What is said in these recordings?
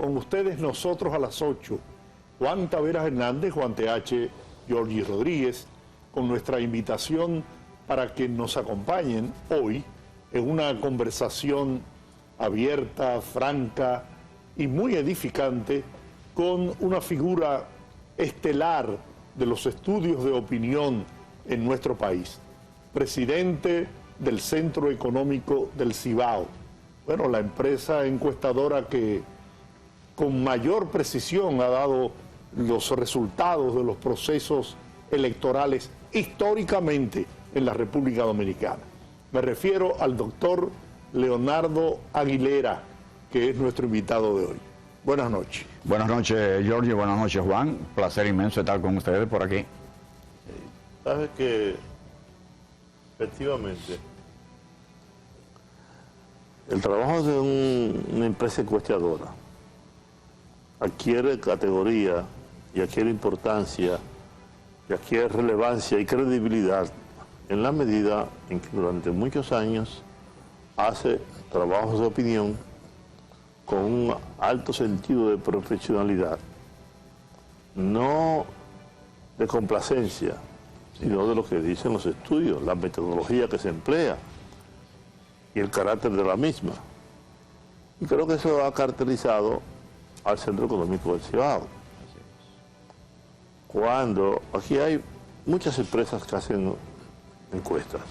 Con ustedes, nosotros a las 8. Juan Taveras Hernández, Juan TH, Georgie Rodríguez, con nuestra invitación para que nos acompañen hoy en una conversación abierta, franca y muy edificante con una figura estelar de los estudios de opinión en nuestro país, presidente del Centro Económico del Cibao. Bueno, la empresa encuestadora que con mayor precisión ha dado los resultados de los procesos electorales históricamente en la República Dominicana. Me refiero al doctor Leonardo Aguilera, que es nuestro invitado de hoy. Buenas noches. Buenas noches, Georgie. Buenas noches, Juan. Placer inmenso estar con ustedes por aquí. Sabes que, efectivamente, el trabajo de una empresa encuestadora adquiere categoría y adquiere importancia y adquiere relevancia y credibilidad en la medida en que durante muchos años hace trabajos de opinión con un alto sentido de profesionalidad, no de complacencia, sino de lo que dicen los estudios, la metodología que se emplea y el carácter de la misma. Y creo que eso ha caracterizado al Centro Económico del Cibao. Cuando aquí hay muchas empresas que hacen encuestas,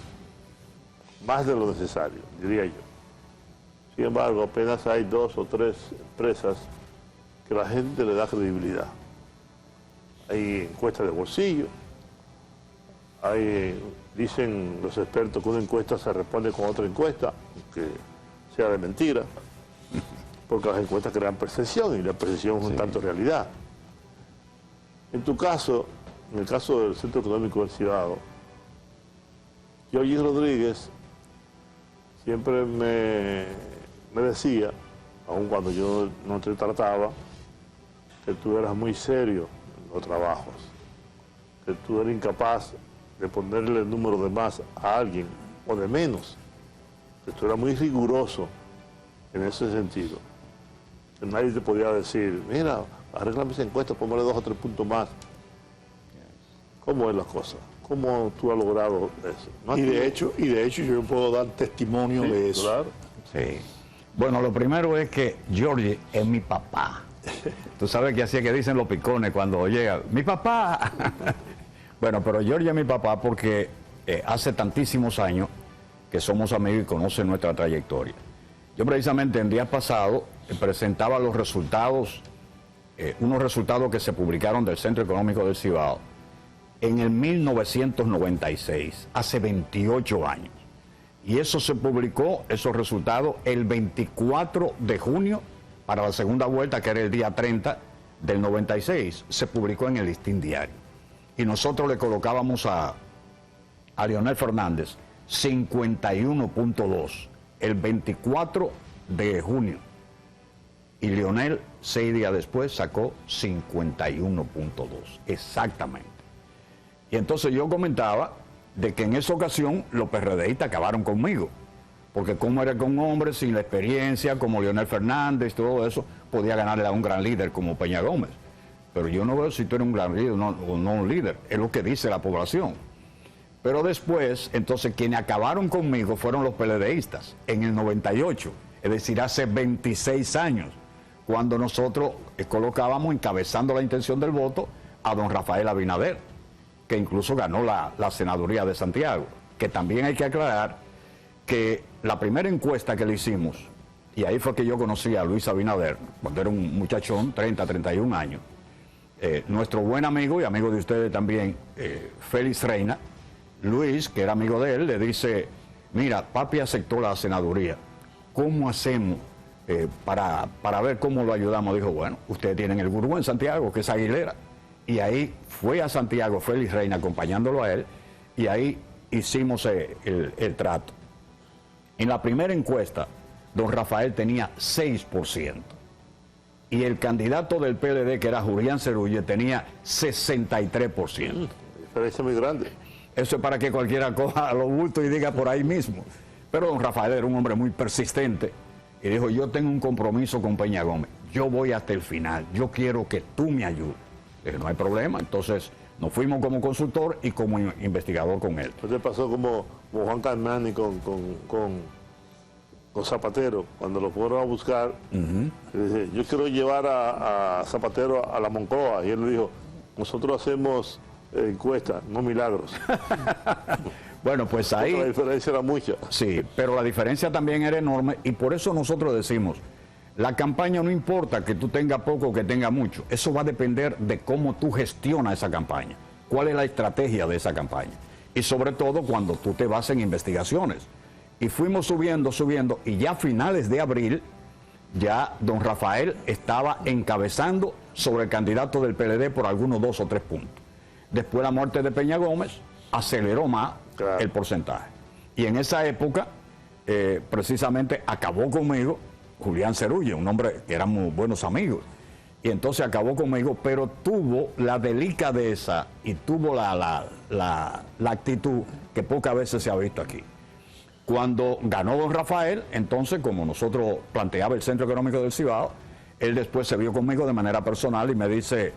más de lo necesario, diría yo. Sin embargo, apenas hay 2 o 3 empresas que la gente le da credibilidad. Hay encuestas de bolsillo, dicen los expertos que una encuesta se responde con otra encuesta, que sea de mentira, porque las encuestas crean percepción y la percepción es un tanto realidad. En tu caso, en el caso del Centro Económico del Cibao, Georgie Rodríguez siempre me decía, aun cuando yo no te trataba, que tú eras muy serio en los trabajos, que tú eras incapaz de ponerle el número de más a alguien o de menos, que tú eras muy riguroso en ese sentido. Que nadie te podía decir, mira, arréglame esa encuesta, ponle 2 o 3 puntos más. ¿Cómo es la cosa? ¿Cómo tú has logrado eso? ¿No? Y de hecho yo puedo dar testimonio de eso. Claro. Sí. Bueno, lo primero es que Georgie es mi papá. Tú sabes que así es que dicen los picones cuando llega, ¡mi papá! Bueno, pero Georgie es mi papá porque hace tantísimos años que somos amigos y conoce nuestra trayectoria. Yo precisamente el día pasado presentaba los resultados, unos resultados que se publicaron del Centro Económico del Cibao en el 1996, hace 28 años. Y eso se publicó, esos resultados, el 24 de junio para la segunda vuelta, que era el día 30 del 96. Se publicó en el Listín Diario. Y nosotros le colocábamos a Leonel Fernández 51.2 el 24 de junio. Y Leonel, 6 días después, sacó 51.2, exactamente. Y entonces yo comentaba de que en esa ocasión los PRDistas acabaron conmigo, porque como era con un hombre sin la experiencia, como Leonel Fernández, todo eso, podía ganarle a un gran líder como Peña Gómez. Pero yo no veo si tú eres un gran líder o no un líder, es lo que dice la población. Pero después, entonces, quienes acabaron conmigo fueron los PLDistas, en el 98, es decir, hace 26 años, cuando nosotros colocábamos, encabezando la intención del voto, a don Rafael Abinader, que incluso ganó la senaduría de Santiago. Que también hay que aclarar que la primera encuesta que le hicimos, y ahí fue que yo conocí a Luis Abinader, cuando era un muchachón, 30, 31 años, nuestro buen amigo y amigo de ustedes también, Félix Reina, Luis, que era amigo de él, le dice, mira, papi aceptó la senaduría, ¿cómo hacemos para ver cómo lo ayudamos? Dijo, bueno, ustedes tienen el gurú en Santiago, que es Aguilera. Y ahí fue a Santiago Félix Reina acompañándolo a él, y ahí hicimos el trato. En la primera encuesta, don Rafael tenía 6%. Y el candidato del PLD, que era Julián Cerulle, tenía 63%. Diferencia muy grande. Eso es para que cualquiera coja a los bultos y diga por ahí mismo. Pero don Rafael era un hombre muy persistente y dijo, yo tengo un compromiso con Peña Gómez. yo voy hasta el final, yo quiero que tú me ayudes. Le dije, no hay problema. Entonces nos fuimos como consultor y como investigador con él. Entonces pasó como Juan Carmani con Zapatero, cuando lo fueron a buscar, dice, yo quiero llevar a Zapatero a la Moncloa, y él le dijo, nosotros hacemos encuestas, no milagros. Bueno, pues ahí... La diferencia era mucha. Sí, pero la diferencia también era enorme, y por eso nosotros decimos, la campaña no importa que tú tengas poco o que tengas mucho, eso va a depender de cómo tú gestionas esa campaña, cuál es la estrategia de esa campaña, y sobre todo cuando tú te vas en investigaciones. Y fuimos subiendo, y ya a finales de abril, ya don Rafael estaba encabezando sobre el candidato del PLD por algunos 2 o 3 puntos. Después la muerte de Peña Gómez aceleró más el porcentaje. Y en esa época, precisamente acabó conmigo Julián Cerulle, un hombre que éramos buenos amigos. Y entonces acabó conmigo, pero tuvo la delicadeza y tuvo la actitud que pocas veces se ha visto aquí. Cuando ganó don Rafael, entonces, como nosotros planteaba el Centro Económico del Cibao, él después se vio conmigo de manera personal y me dice,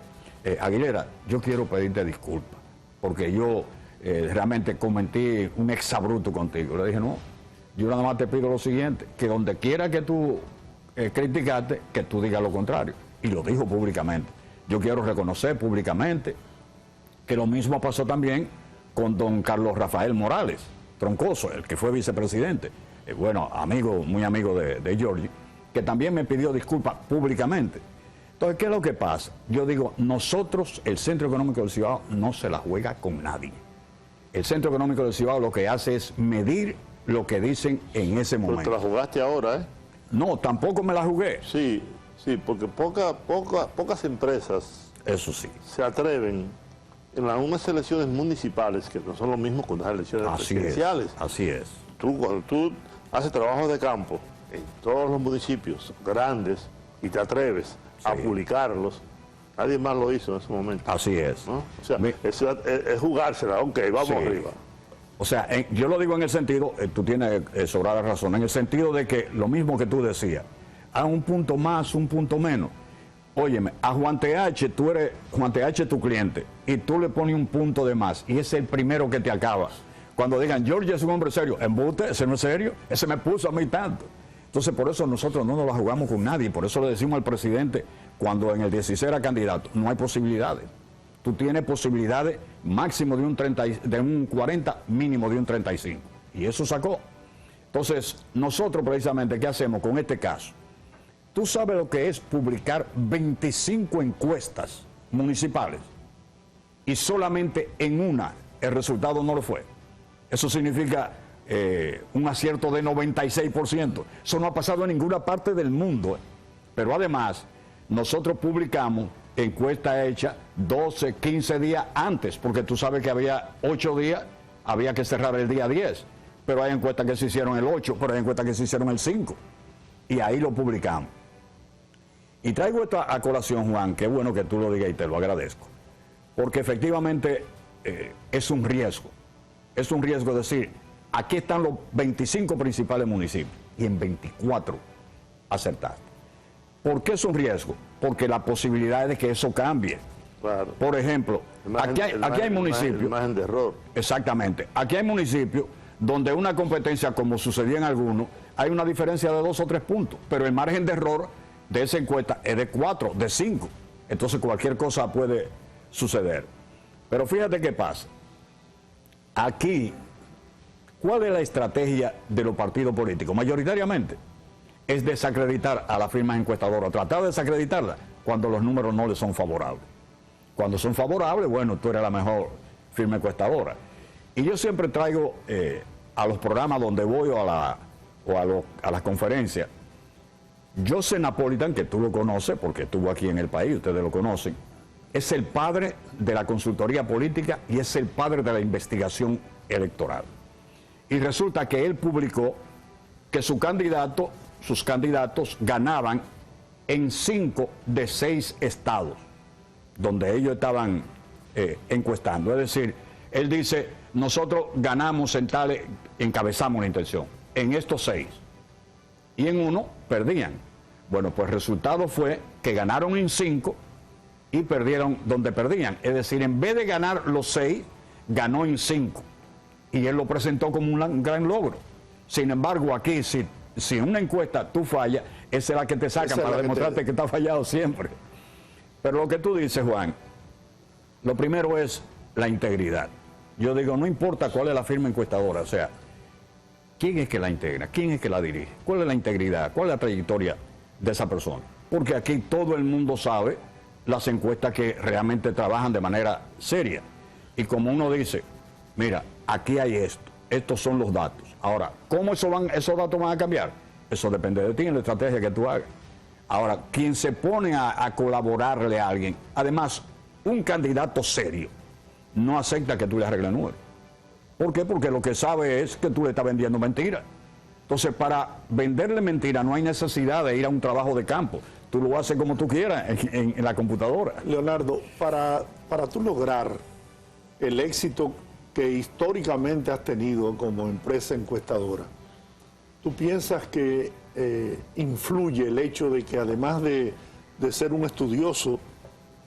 Aguilera, yo quiero pedirte disculpas, porque yo realmente cometí un exabrupto contigo. Le dije, no, yo nada más te pido lo siguiente, que donde quiera que tú criticaste, que tú digas lo contrario. Y lo dijo públicamente. Yo quiero reconocer públicamente que lo mismo pasó también con don Carlos Rafael Morales Troncoso, el que fue vicepresidente, bueno, amigo, muy amigo de Giorgi, que también me pidió disculpas públicamente. Entonces, ¿qué es lo que pasa? Yo digo, nosotros, el Centro Económico del Cibao, no se la juega con nadie. El Centro Económico del Cibao lo que hace es medir lo que dicen en ese momento. Pero te la jugaste ahora, ¿eh? No, tampoco me la jugué. Sí, porque pocas empresas, eso sí, se atreven en unas elecciones municipales, que no son lo mismo que unas elecciones presidenciales. Así es. Cuando tú haces trabajos de campo en todos los municipios grandes y te atreves a publicarlos, nadie más lo hizo en ese momento. Así es. ¿No? O sea, es jugársela, ok, vamos arriba. O sea, yo lo digo en el sentido, tú tienes sobrada razón, en el sentido de que lo mismo que tú decías, a un punto más, un punto menos. Óyeme, a Juan TH, Juan TH tu cliente, y tú le pones un punto de más, y es el primero que te acaba. Cuando digan, Giorgi es un hombre serio, embuste, ese no es serio, ese me puso a mí tanto. Entonces, por eso nosotros no nos la jugamos con nadie, por eso le decimos al presidente, cuando en el 16 era candidato, no hay posibilidades. Tú tienes posibilidades máximo de un 40, mínimo de un 35. Y eso sacó. Entonces, nosotros precisamente, ¿qué hacemos con este caso? Tú sabes lo que es publicar 25 encuestas municipales y solamente en una el resultado no lo fue. Eso significa un acierto de 96%. Eso no ha pasado en ninguna parte del mundo. Pero además, nosotros publicamos encuesta hecha 12, 15 días antes, porque tú sabes que había 8 días, había que cerrar el día 10. Pero hay encuestas que se hicieron el 8, pero hay encuestas que se hicieron el 5. Y ahí lo publicamos. Y traigo esto a colación, Juan, que es bueno que tú lo digas y te lo agradezco. Porque efectivamente es un riesgo. Es un riesgo decir, aquí están los 25 principales municipios y en 24 acertaste. ¿Por qué es un riesgo? Porque la posibilidad es de que eso cambie. Claro. Por ejemplo, aquí hay municipios... Imagen de error. Exactamente. Aquí hay municipios donde una competencia, como sucedía en algunos, hay una diferencia de 2 o 3 puntos, pero el margen de error de esa encuesta es de 4, de 5. Entonces cualquier cosa puede suceder. Pero fíjate qué pasa. Aquí, ¿cuál es la estrategia de los partidos políticos? Mayoritariamente es desacreditar a la firma encuestadora, tratar de desacreditarla cuando los números no le son favorables. Cuando son favorables, bueno, tú eres la mejor firma encuestadora. Y yo siempre traigo a los programas donde voy o a las conferencias, Joseph Napolitan, que tú lo conoces porque estuvo aquí en el país, ustedes lo conocen, es el padre de la consultoría política y es el padre de la investigación electoral. Y resulta que él publicó que sus candidatos ganaban en 5 de 6 estados donde ellos estaban encuestando. Es decir, él dice, nosotros ganamos en tales, encabezamos la intención, en estos 6. Y en uno perdían. Bueno, pues el resultado fue que ganaron en 5 y perdieron donde perdían. Es decir, en vez de ganar los 6, ganó en 5. Y él lo presentó como un gran logro. Sin embargo, aquí, si en una encuesta tú fallas, esa es la que te sacan para demostrarte que está fallado siempre. Pero lo que tú dices, Juan, lo primero es la integridad. Yo digo, no importa cuál es la firma encuestadora, o sea, ¿quién es que la integra? ¿Quién es que la dirige? ¿Cuál es la integridad? ¿Cuál es la trayectoria de esa persona? Porque aquí todo el mundo sabe las encuestas que realmente trabajan de manera seria. Y como uno dice, mira, aquí hay esto, estos son los datos. Ahora, ¿cómo esos datos van a cambiar? Eso depende de ti, en la estrategia que tú hagas. Ahora, quien se pone a colaborarle a alguien, además, un candidato serio, no acepta que tú le arregles números. ¿Por qué? Porque lo que sabe es que tú le estás vendiendo mentira. Entonces, para venderle mentira no hay necesidad de ir a un trabajo de campo. Tú lo haces como tú quieras en la computadora. Leonardo, para tú lograr el éxito que históricamente has tenido como empresa encuestadora, ¿tú piensas que influye el hecho de que además de ser un estudioso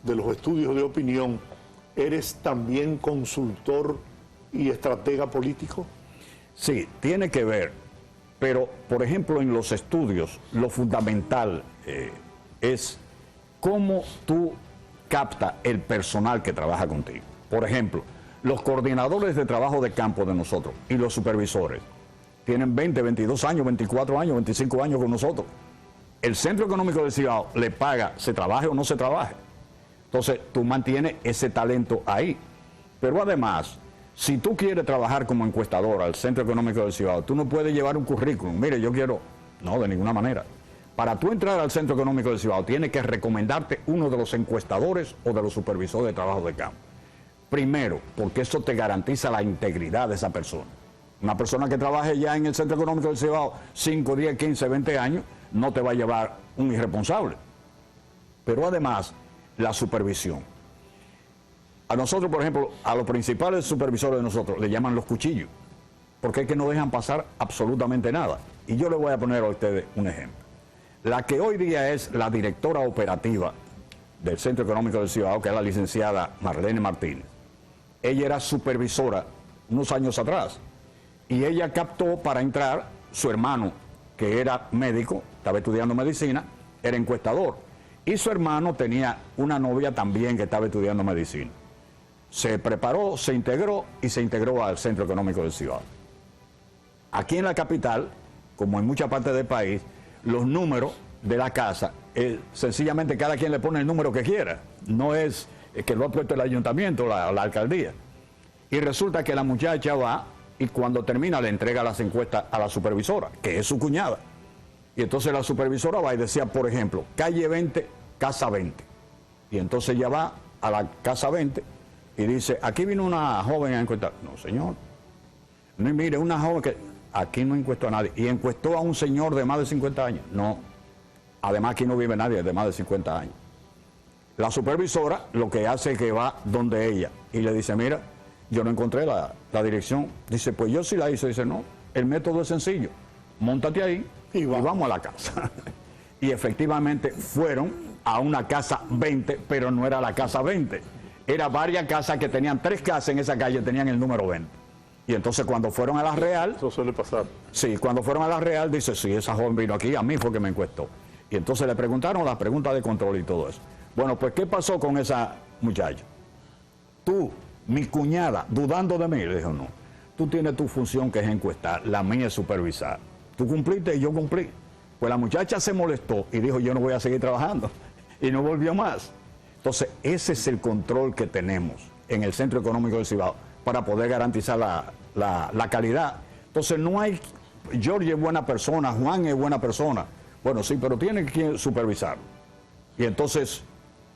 de los estudios de opinión, eres también consultor y estratega político? Sí, tiene que ver, pero por ejemplo en los estudios lo fundamental es cómo tú captas el personal que trabaja contigo. Por ejemplo, los coordinadores de trabajo de campo de nosotros y los supervisores tienen 20, 22 años, 24 años, 25 años con nosotros. El Centro Económico del Cibao le paga, se trabaje o no se trabaje. Entonces, tú mantienes ese talento ahí. Pero además, si tú quieres trabajar como encuestador al Centro Económico del Cibao, tú no puedes llevar un currículum. Mire, yo quiero... No, de ninguna manera. Para tú entrar al Centro Económico del Cibao, tienes que recomendarte uno de los encuestadores o de los supervisores de trabajo de campo. Primero, porque eso te garantiza la integridad de esa persona. Una persona que trabaje ya en el Centro Económico del Cibao 5, 10, 15, 20 años, no te va a llevar un irresponsable. Pero además, la supervisión. A nosotros, por ejemplo, a los principales supervisores de nosotros le llaman los cuchillos, porque es que no dejan pasar absolutamente nada. Y yo les voy a poner a ustedes un ejemplo. La que hoy día es la directora operativa del Centro Económico del Cibao, que es la licenciada Marlene Martínez, ella era supervisora unos años atrás, y ella captó para entrar su hermano, que era médico, estaba estudiando medicina, era encuestador. Y su hermano tenía una novia también que estaba estudiando medicina. Se preparó, se integró y se integró al Centro Económico del Cibao. Aquí en la capital, como en muchas partes del país, los números de la casa, sencillamente cada quien le pone el número que quiera. No es que lo ha puesto el ayuntamiento o la alcaldía. Y resulta que la muchacha va y cuando termina le entrega las encuestas a la supervisora, que es su cuñada. Y entonces la supervisora va y decía, por ejemplo, calle 20, casa 20. Y entonces ella va a la casa 20 y dice, aquí vino una joven a encuestar. No, señor. No, mire, una joven que aquí no encuestó a nadie. Y encuestó a un señor de más de 50 años. No. Además aquí no vive nadie de más de 50 años. La supervisora lo que hace es que va donde ella y le dice, mira, yo no encontré la dirección. Dice, pues yo sí la hice. Dice, no, el método es sencillo. Móntate ahí y vamos a la casa. Y efectivamente fueron a una casa 20, pero no era la casa 20. Era varias casas que tenían 3 casas en esa calle, tenían el número 20. Y entonces cuando fueron a la Real... Eso suele pasar. Sí, cuando fueron a la Real, dice, sí, esa joven vino aquí, a mí fue que me encuestó. Y entonces le preguntaron las preguntas de control y todo eso. Bueno, pues, ¿qué pasó con esa muchacha? Tú, mi cuñada, dudando de mí, le dijo, no, tú tienes tu función que es encuestar, la mía es supervisar. Tú cumpliste y yo cumplí. Pues la muchacha se molestó y dijo, yo no voy a seguir trabajando. Y no volvió más. Entonces, ese es el control que tenemos en el Centro Económico del Cibao para poder garantizar la calidad. Entonces, no hay, Jorge es buena persona, Juan es buena persona. Bueno, sí, pero tiene que supervisar. Y entonces,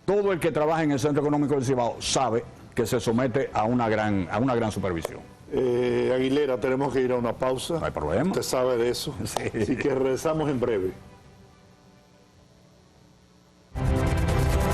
todo el que trabaja en el Centro Económico del Cibao sabe que se somete a una gran supervisión. Aguilera, tenemos que ir a una pausa. No hay problema. Usted sabe de eso. Sí. Así que regresamos en breve.